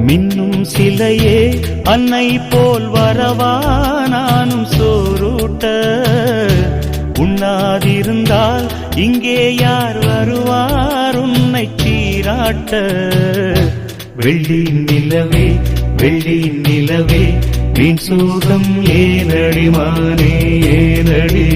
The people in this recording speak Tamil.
மின்னும் சிலையே அன்னை போல் வரவா நானும் சோறுட்ட, உண்ணாதிருந்தால் இங்கே யார் வருவார் உன்னை சீராட்ட. வெள்ளி நிலவே வெள்ளி நிலவே வீண் சோகம் ஏனடி மானே ஏனடி.